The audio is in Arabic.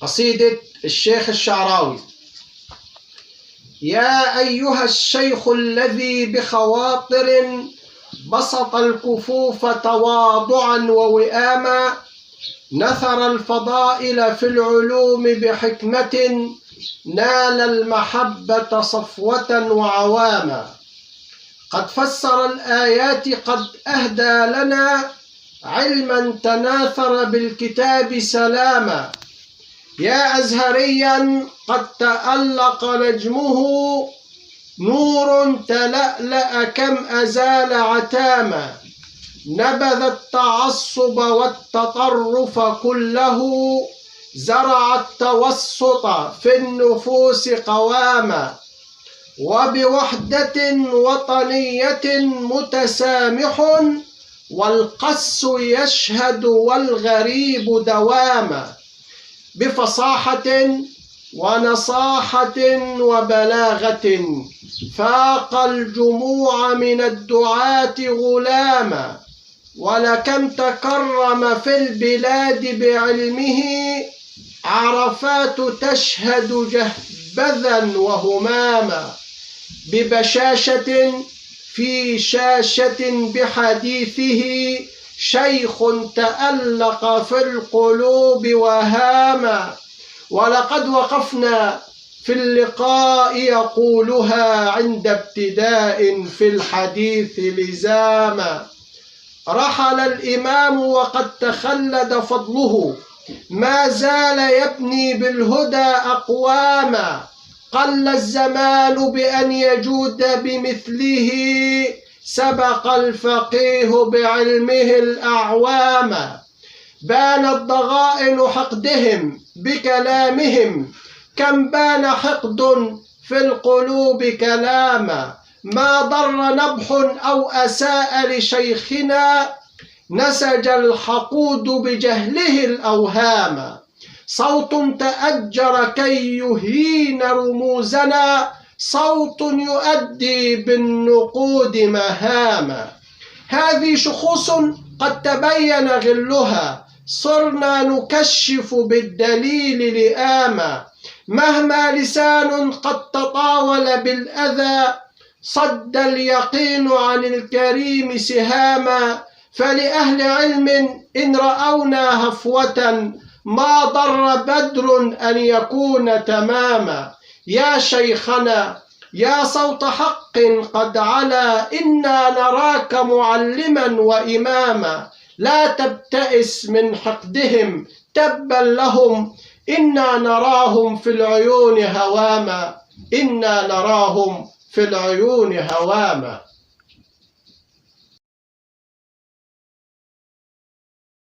قصيدة الشيخ الشعراوي. يا أيها الشيخ الذي بخواطر بسط الكفوف تواضعا ووئاما، نثر الفضائل في العلوم بحكمة، نال المحبة صفوة وعواما. قد فسر الآيات، قد أهدى لنا علما تناثر بالكتاب سلاما. يا أزهريا قد تألق نجمه، نور تلألأ كم أزال عتاما. نبذ التعصب والتطرف كله، زرع التوسط في النفوس قواما. وبوحدة وطنية متسامح، والقس يشهد والغريب دواما. بفصاحة ونصاحة وبلاغة فاق الجموع من الدعاة غلاما. ولكم تكرم في البلاد بعلمه، عرفات تشهد جهبذا وهماما. ببشاشة في شاشة بحديثه، شيخ تألق في القلوب وهاما. ولقد وقفنا في اللقاء يقولها عند ابتداء في الحديث لزاما. رحل الإمام وقد تخلد فضله، ما زال يبني بالهدى أقواما. قل الزمان بأن يجود بمثله، سبق الفقيه بعلمه الأعواما. بانت ضغائن حقدهم بكلامهم، كم بان حقد في القلوب كلاما. ما ضر نبح أو أساء لشيخنا، نسج الحقود بجهله الأوهاما. صوت تأجر كي يهين رموزنا، صوت يؤدي بالنقود مهاما. هذه شخوص قد تبين غلها، صرنا نكشف بالدليل لئاما. مهما لسان قد تطاول بالأذى، صد اليقين عن الكريم سهاما. فلأهل علم إن رأونا هفوة، ما ضر بدر أن يكون تماما. يا شيخنا يا صوت حق قد علا، إنا نراك معلما وإماما. لا تبتئس من حقدهم، تبا لهم، إنا نراهم في العيون هواما. إنا نراهم في العيون هواما.